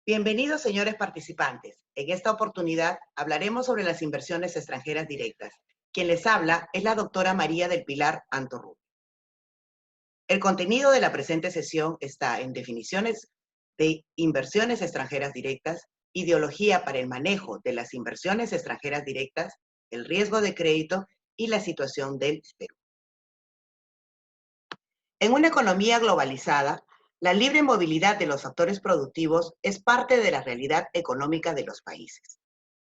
Bienvenidos, señores participantes. En esta oportunidad hablaremos sobre las inversiones extranjeras directas. Quien les habla es la doctora María del Pilar Antorrubio. El contenido de la presente sesión está en definiciones de inversiones extranjeras directas, ideología para el manejo de las inversiones extranjeras directas, el riesgo de crédito y la situación del Perú. En una economía globalizada, la libre movilidad de los factores productivos es parte de la realidad económica de los países.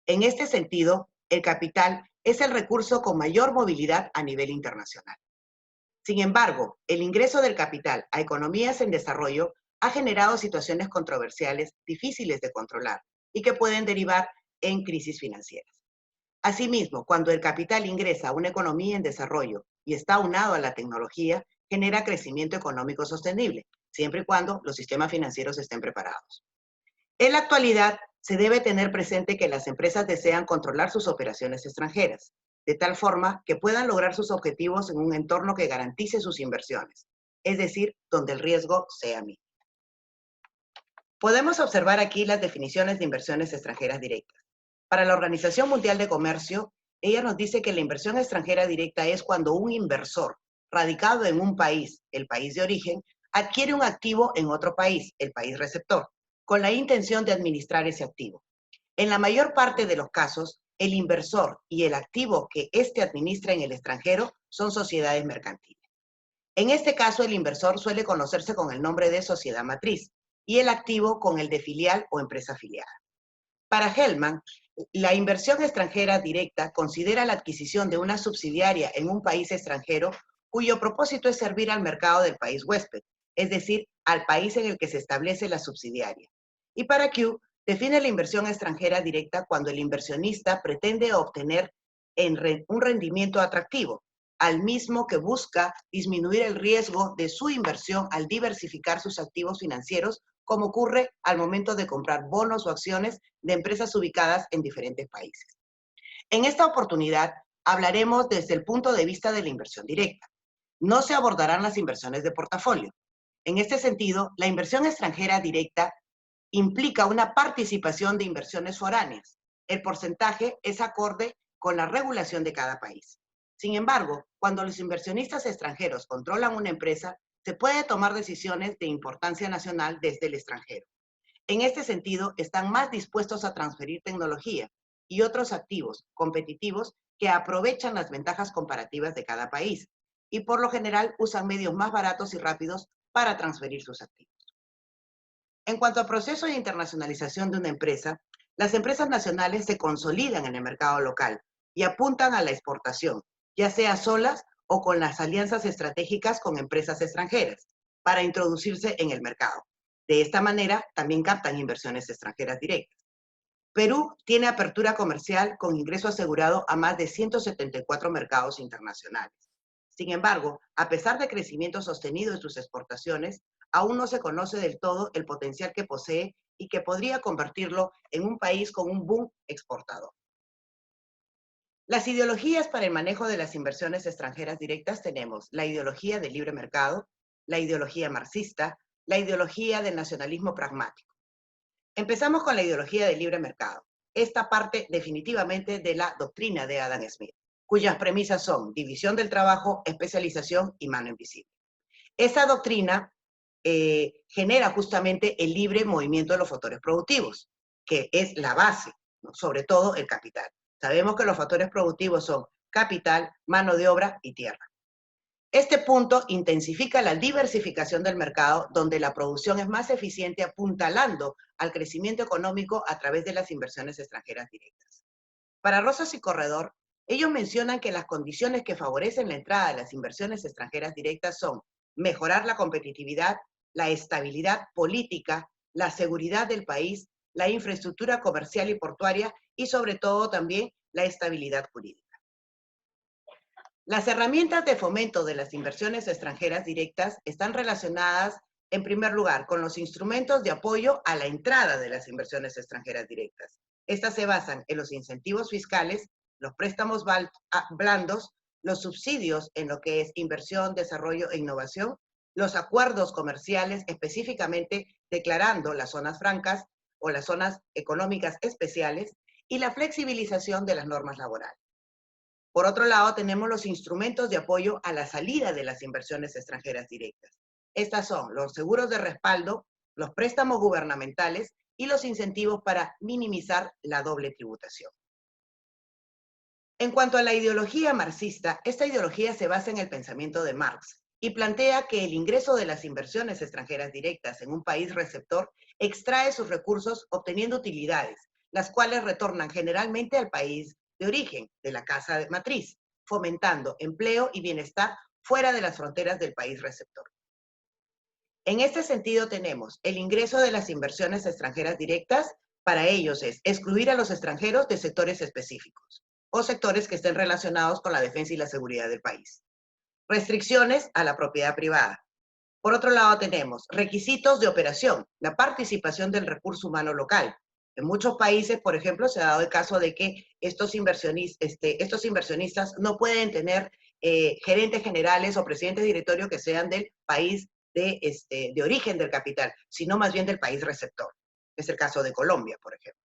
En este sentido, el capital es el recurso con mayor movilidad a nivel internacional. Sin embargo, el ingreso del capital a economías en desarrollo ha generado situaciones controversiales difíciles de controlar y que pueden derivar en crisis financieras. Asimismo, cuando el capital ingresa a una economía en desarrollo y está aunado a la tecnología, genera crecimiento económico sostenible, siempre y cuando los sistemas financieros estén preparados. En la actualidad, se debe tener presente que las empresas desean controlar sus operaciones extranjeras, de tal forma que puedan lograr sus objetivos en un entorno que garantice sus inversiones, es decir, donde el riesgo sea mínimo. Podemos observar aquí las definiciones de inversiones extranjeras directas. Para la Organización Mundial de Comercio, ella nos dice que la inversión extranjera directa es cuando un inversor radicado en un país, el país de origen, adquiere un activo en otro país, el país receptor, con la intención de administrar ese activo. En la mayor parte de los casos, el inversor y el activo que éste administra en el extranjero son sociedades mercantiles. En este caso, el inversor suele conocerse con el nombre de sociedad matriz y el activo con el de filial o empresa afiliada. Para Hellman, la inversión extranjera directa considera la adquisición de una subsidiaria en un país extranjero cuyo propósito es servir al mercado del país huésped, es decir, al país en el que se establece la subsidiaria. Y para Q, define la inversión extranjera directa cuando el inversionista pretende obtener un rendimiento atractivo, al mismo que busca disminuir el riesgo de su inversión al diversificar sus activos financieros, como ocurre al momento de comprar bonos o acciones de empresas ubicadas en diferentes países. En esta oportunidad hablaremos desde el punto de vista de la inversión directa. No se abordarán las inversiones de portafolio. En este sentido, la inversión extranjera directa implica una participación de inversiones foráneas. El porcentaje es acorde con la regulación de cada país. Sin embargo, cuando los inversionistas extranjeros controlan una empresa, se puede tomar decisiones de importancia nacional desde el extranjero. En este sentido, están más dispuestos a transferir tecnología y otros activos competitivos que aprovechan las ventajas comparativas de cada país y por lo general usan medios más baratos y rápidos para transferir sus activos. En cuanto al proceso de internacionalización de una empresa, las empresas nacionales se consolidan en el mercado local y apuntan a la exportación, ya sea solas o con las alianzas estratégicas con empresas extranjeras, para introducirse en el mercado. De esta manera, también captan inversiones extranjeras directas. Perú tiene apertura comercial con ingreso asegurado a más de 174 mercados internacionales. Sin embargo, a pesar de crecimiento sostenido en sus exportaciones, aún no se conoce del todo el potencial que posee y que podría convertirlo en un país con un boom exportador. Las ideologías para el manejo de las inversiones extranjeras directas tenemos la ideología del libre mercado, la ideología marxista, la ideología del nacionalismo pragmático. Empezamos con la ideología del libre mercado. Esta parte definitivamente de la doctrina de Adam Smith, cuyas premisas son división del trabajo, especialización y mano invisible. Esa doctrina genera justamente el libre movimiento de los factores productivos, que es la base, ¿no? Sobre todo el capital. Sabemos que los factores productivos son capital, mano de obra y tierra. Este punto intensifica la diversificación del mercado, donde la producción es más eficiente, apuntalando al crecimiento económico a través de las inversiones extranjeras directas. Para Rosas y Corredor, ellos mencionan que las condiciones que favorecen la entrada de las inversiones extranjeras directas son mejorar la competitividad, la estabilidad política, la seguridad del país, la infraestructura comercial y portuaria y sobre todo también la estabilidad jurídica. Las herramientas de fomento de las inversiones extranjeras directas están relacionadas, en primer lugar, con los instrumentos de apoyo a la entrada de las inversiones extranjeras directas. Estas se basan en los incentivos fiscales, los préstamos blandos, los subsidios en lo que es inversión, desarrollo e innovación, los acuerdos comerciales, específicamente declarando las zonas francas o las zonas económicas especiales y la flexibilización de las normas laborales. Por otro lado, tenemos los instrumentos de apoyo a la salida de las inversiones extranjeras directas. Estas son los seguros de respaldo, los préstamos gubernamentales y los incentivos para minimizar la doble tributación. En cuanto a la ideología marxista, esta ideología se basa en el pensamiento de Marx y plantea que el ingreso de las inversiones extranjeras directas en un país receptor extrae sus recursos obteniendo utilidades, las cuales retornan generalmente al país de origen, de la casa de matriz, fomentando empleo y bienestar fuera de las fronteras del país receptor. En este sentido tenemos el ingreso de las inversiones extranjeras directas. Para ellos es excluir a los extranjeros de sectores específicos o sectores que estén relacionados con la defensa y la seguridad del país. Restricciones a la propiedad privada. Por otro lado tenemos requisitos de operación, la participación del recurso humano local. En muchos países, por ejemplo, se ha dado el caso de que estos inversionistas no pueden tener gerentes generales o presidentes de directorio que sean del país de origen del capital, sino más bien del país receptor. Es el caso de Colombia, por ejemplo.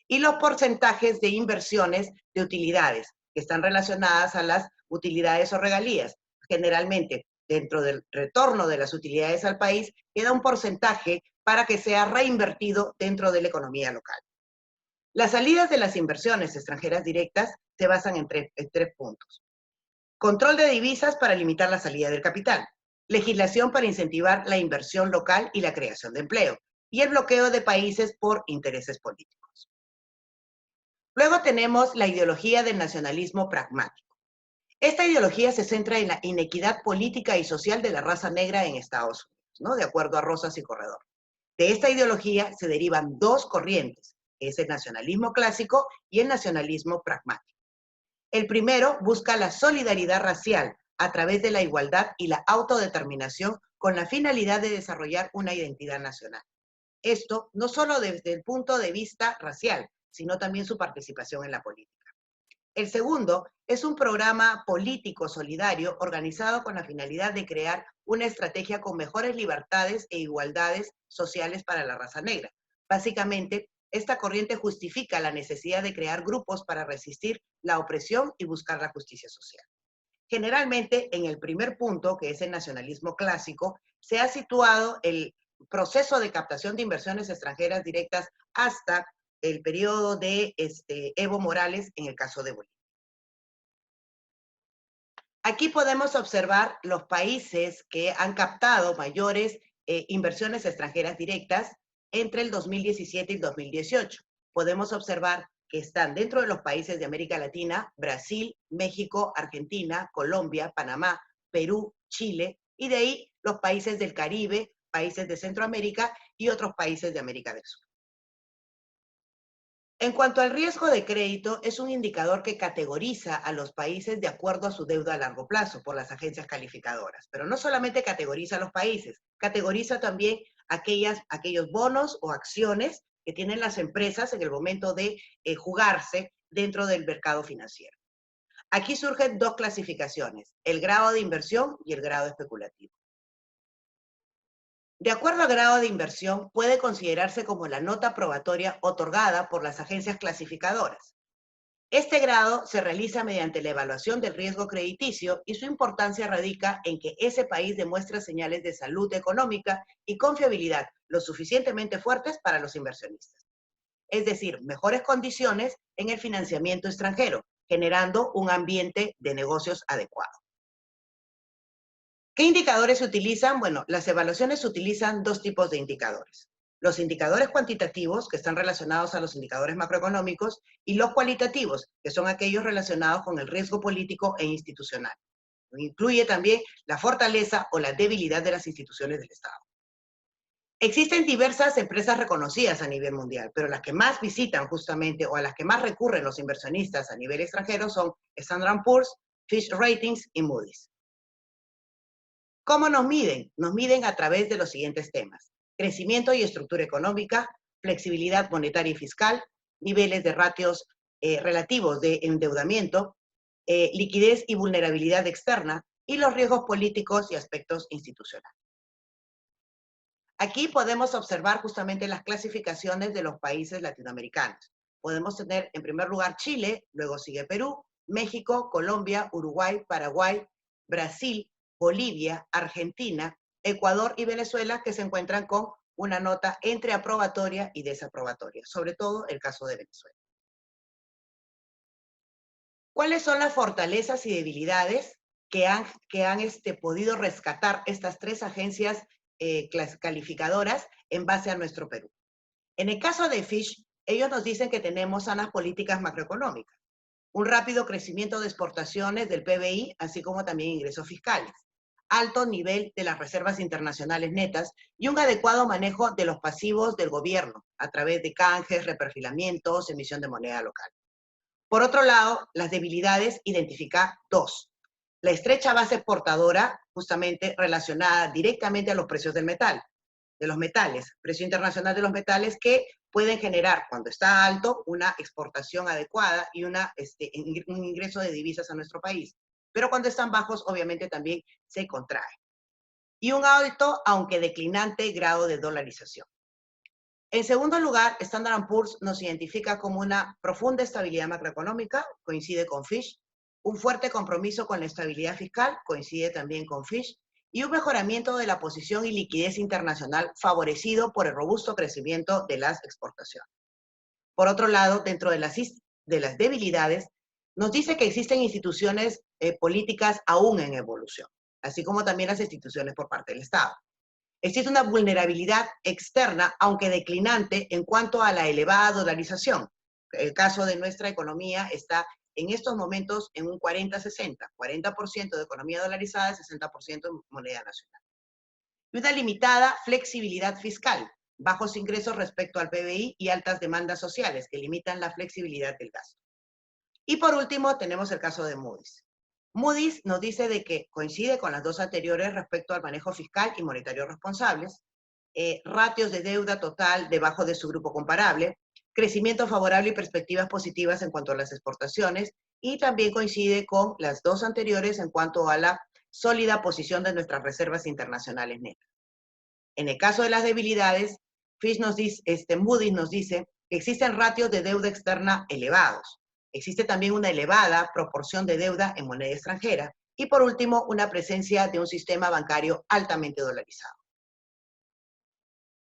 Y los porcentajes de inversiones de utilidades que están relacionadas a las utilidades o regalías. Generalmente, dentro del retorno de las utilidades al país, queda un porcentaje para que sea reinvertido dentro de la economía local. Las salidas de las inversiones extranjeras directas se basan en tres puntos. Control de divisas para limitar la salida del capital. Legislación para incentivar la inversión local y la creación de empleo. Y el bloqueo de países por intereses políticos. Luego tenemos la ideología del nacionalismo pragmático. Esta ideología se centra en la inequidad política y social de la raza negra en Estados Unidos, ¿no? De acuerdo a Rosas y Corredor. De esta ideología se derivan dos corrientes, es el nacionalismo clásico y el nacionalismo pragmático. El primero busca la solidaridad racial a través de la igualdad y la autodeterminación con la finalidad de desarrollar una identidad nacional. Esto no solo desde el punto de vista racial, sino también su participación en la política. El segundo es un programa político solidario organizado con la finalidad de crear una estrategia con mejores libertades e igualdades sociales para la raza negra. Básicamente, esta corriente justifica la necesidad de crear grupos para resistir la opresión y buscar la justicia social. Generalmente, en el primer punto, que es el nacionalismo clásico, se ha situado el proceso de captación de inversiones extranjeras directas hasta el periodo de Evo Morales en el caso de Bolivia. Aquí podemos observar los países que han captado mayores inversiones extranjeras directas entre el 2017 y el 2018. Podemos observar que están dentro de los países de América Latina, Brasil, México, Argentina, Colombia, Panamá, Perú, Chile, y de ahí los países del Caribe, países de Centroamérica y otros países de América del Sur. En cuanto al riesgo de crédito, es un indicador que categoriza a los países de acuerdo a su deuda a largo plazo por las agencias calificadoras. Pero no solamente categoriza a los países, categoriza también aquellos bonos o acciones que tienen las empresas en el momento de jugarse dentro del mercado financiero. Aquí surgen dos clasificaciones, el grado de inversión y el grado especulativo. De acuerdo al grado de inversión, puede considerarse como la nota probatoria otorgada por las agencias clasificadoras. Este grado se realiza mediante la evaluación del riesgo crediticio y su importancia radica en que ese país demuestra señales de salud económica y confiabilidad lo suficientemente fuertes para los inversionistas. Es decir, mejores condiciones en el financiamiento extranjero, generando un ambiente de negocios adecuado. ¿Qué indicadores se utilizan? Bueno, las evaluaciones utilizan dos tipos de indicadores. Los indicadores cuantitativos, que están relacionados a los indicadores macroeconómicos, y los cualitativos, que son aquellos relacionados con el riesgo político e institucional. Incluye también la fortaleza o la debilidad de las instituciones del Estado. Existen diversas empresas reconocidas a nivel mundial, pero las que más visitan justamente o a las que más recurren los inversionistas a nivel extranjero son Standard & Poor's, Fitch Ratings y Moody's. ¿Cómo nos miden? Nos miden a través de los siguientes temas: crecimiento y estructura económica, flexibilidad monetaria y fiscal, niveles de ratios relativos de endeudamiento, liquidez y vulnerabilidad externa, y los riesgos políticos y aspectos institucionales. Aquí podemos observar justamente las clasificaciones de los países latinoamericanos. Podemos tener en primer lugar Chile, luego sigue Perú, México, Colombia, Uruguay, Paraguay, Brasil, Bolivia, Argentina, Ecuador y Venezuela, que se encuentran con una nota entre aprobatoria y desaprobatoria, sobre todo el caso de Venezuela. ¿Cuáles son las fortalezas y debilidades que han podido rescatar estas tres agencias calificadoras en base a nuestro Perú? En el caso de Fitch, ellos nos dicen que tenemos sanas políticas macroeconómicas, un rápido crecimiento de exportaciones del PBI, así como también ingresos fiscales, alto nivel de las reservas internacionales netas y un adecuado manejo de los pasivos del gobierno a través de canjes, reperfilamientos, emisión de moneda local. Por otro lado, las debilidades identifica dos. La estrecha base exportadora, justamente relacionada directamente a los precios del metal, de los metales, precio internacional de los metales, que pueden generar, cuando está alto, una exportación adecuada y un ingreso de divisas a nuestro país. Pero cuando están bajos, obviamente también se contrae. Y un alto, aunque declinante, grado de dolarización. En segundo lugar, Standard & Poor's nos identifica como una profunda estabilidad macroeconómica, coincide con Fitch, un fuerte compromiso con la estabilidad fiscal, coincide también con Fitch, y un mejoramiento de la posición y liquidez internacional favorecido por el robusto crecimiento de las exportaciones. Por otro lado, dentro de las debilidades, nos dice que existen instituciones políticas aún en evolución, así como también las instituciones por parte del Estado. Existe una vulnerabilidad externa, aunque declinante, en cuanto a la elevada dolarización. El caso de nuestra economía está en estos momentos en un 40-60, 40% de economía dolarizada, 60% en moneda nacional. Y una limitada flexibilidad fiscal, bajos ingresos respecto al PBI y altas demandas sociales que limitan la flexibilidad del gasto. Y por último, tenemos el caso de Moody's. Moody's nos dice de que coincide con las dos anteriores respecto al manejo fiscal y monetario responsables, ratios de deuda total debajo de su grupo comparable, crecimiento favorable y perspectivas positivas en cuanto a las exportaciones, y también coincide con las dos anteriores en cuanto a la sólida posición de nuestras reservas internacionales netas. En el caso de las debilidades, Moody's nos dice que existen ratios de deuda externa elevados. Existe también una elevada proporción de deuda en moneda extranjera y, por último, una presencia de un sistema bancario altamente dolarizado.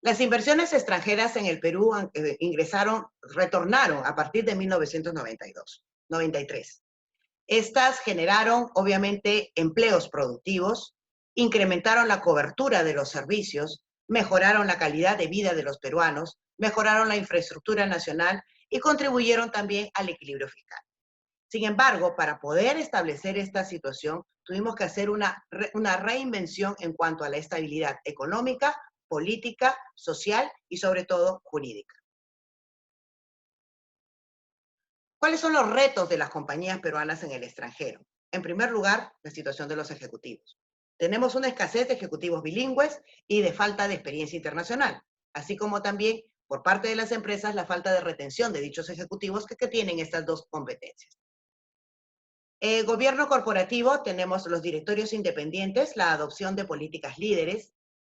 Las inversiones extranjeras en el Perú retornaron a partir de 1993. Estas generaron, obviamente, empleos productivos, incrementaron la cobertura de los servicios, mejoraron la calidad de vida de los peruanos, mejoraron la infraestructura nacional y contribuyeron también al equilibrio fiscal. Sin embargo, para poder establecer esta situación, tuvimos que hacer una reinvención en cuanto a la estabilidad económica, política, social y sobre todo jurídica. ¿Cuáles son los retos de las compañías peruanas en el extranjero? En primer lugar, la situación de los ejecutivos. Tenemos una escasez de ejecutivos bilingües y de falta de experiencia internacional, así como también por parte de las empresas la falta de retención de dichos ejecutivos que tienen estas dos competencias. Gobierno corporativo, tenemos los directorios independientes, la adopción de políticas líderes.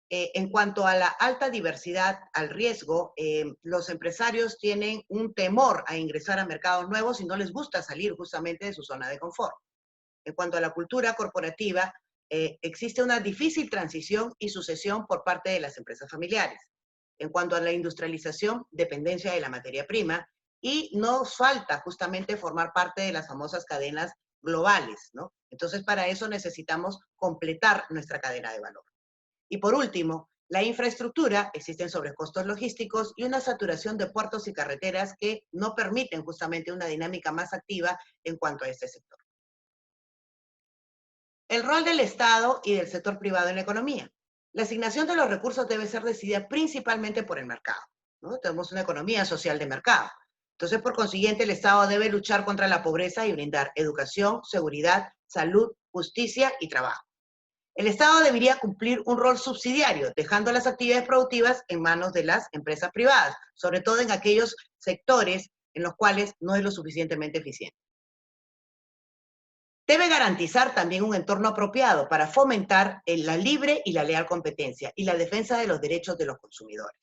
En cuanto a la alta diversidad, al riesgo, los empresarios tienen un temor a ingresar a mercados nuevos y no les gusta salir justamente de su zona de confort. En cuanto a la cultura corporativa, existe una difícil transición y sucesión por parte de las empresas familiares. En cuanto a la industrialización, dependencia de la materia prima, y nos falta justamente formar parte de las famosas cadenas globales, ¿no? Entonces, para eso necesitamos completar nuestra cadena de valor. Y por último, la infraestructura, existen sobrecostos logísticos y una saturación de puertos y carreteras que no permiten justamente una dinámica más activa en cuanto a este sector. El rol del Estado y del sector privado en la economía. La asignación de los recursos debe ser decidida principalmente por el mercado, ¿no? Tenemos una economía social de mercado. Entonces, por consiguiente, el Estado debe luchar contra la pobreza y brindar educación, seguridad, salud, justicia y trabajo. El Estado debería cumplir un rol subsidiario, dejando las actividades productivas en manos de las empresas privadas, sobre todo en aquellos sectores en los cuales no es lo suficientemente eficiente. Debe garantizar también un entorno apropiado para fomentar la libre y la leal competencia y la defensa de los derechos de los consumidores.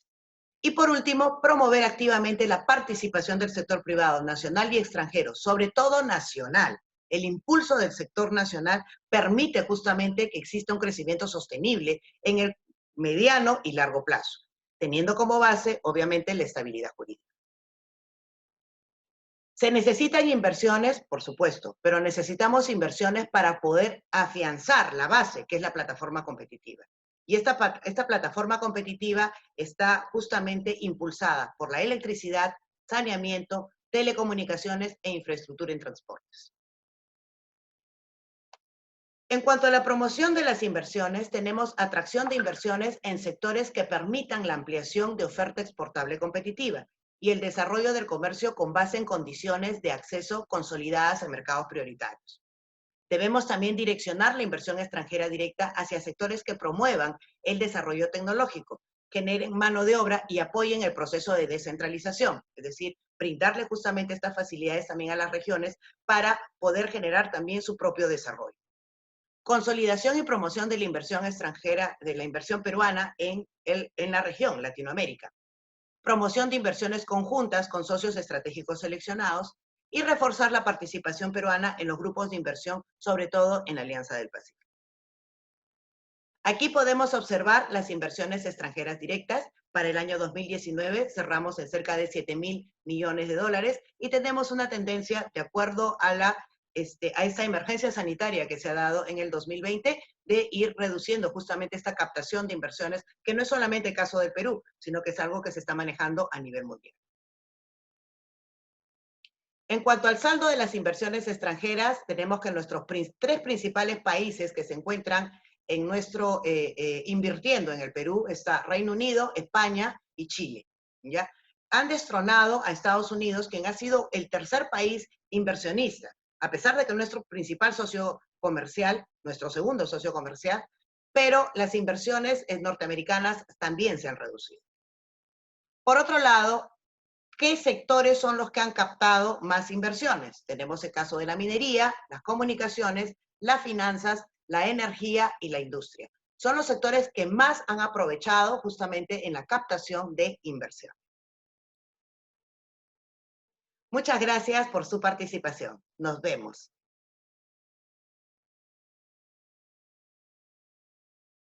Y por último, promover activamente la participación del sector privado nacional y extranjero, sobre todo nacional. El impulso del sector nacional permite justamente que exista un crecimiento sostenible en el mediano y largo plazo, teniendo como base, obviamente, la estabilidad jurídica. Se necesitan inversiones, por supuesto, pero necesitamos inversiones para poder afianzar la base, que es la plataforma competitiva. Y esta plataforma competitiva está justamente impulsada por la electricidad, saneamiento, telecomunicaciones e infraestructura en transportes. En cuanto a la promoción de las inversiones, tenemos atracción de inversiones en sectores que permitan la ampliación de oferta exportable competitiva y el desarrollo del comercio con base en condiciones de acceso consolidadas a mercados prioritarios. Debemos también direccionar la inversión extranjera directa hacia sectores que promuevan el desarrollo tecnológico, generen mano de obra y apoyen el proceso de descentralización, es decir, brindarle justamente estas facilidades también a las regiones para poder generar también su propio desarrollo. Consolidación y promoción de la inversión extranjera, de la inversión peruana en la región, Latinoamérica. Promoción de inversiones conjuntas con socios estratégicos seleccionados y reforzar la participación peruana en los grupos de inversión, sobre todo en la Alianza del Pacífico. Aquí podemos observar las inversiones extranjeras directas. Para el año 2019 cerramos en cerca de 7.000 millones de dólares y tenemos una tendencia, de acuerdo a esta emergencia sanitaria que se ha dado en el 2020, de ir reduciendo justamente esta captación de inversiones, que no es solamente el caso del Perú, sino que es algo que se está manejando a nivel mundial. En cuanto al saldo de las inversiones extranjeras, tenemos que nuestros tres principales países que se encuentran en invirtiendo en el Perú está Reino Unido, España y Chile, ¿ya? Han destronado a Estados Unidos, quien ha sido el tercer país inversionista, a pesar de que nuestro principal socio comercial, nuestro segundo socio comercial, pero las inversiones norteamericanas también se han reducido. Por otro lado, ¿qué sectores son los que han captado más inversiones? Tenemos el caso de la minería, las comunicaciones, las finanzas, la energía y la industria. Son los sectores que más han aprovechado justamente en la captación de inversión. Muchas gracias por su participación. Nos vemos.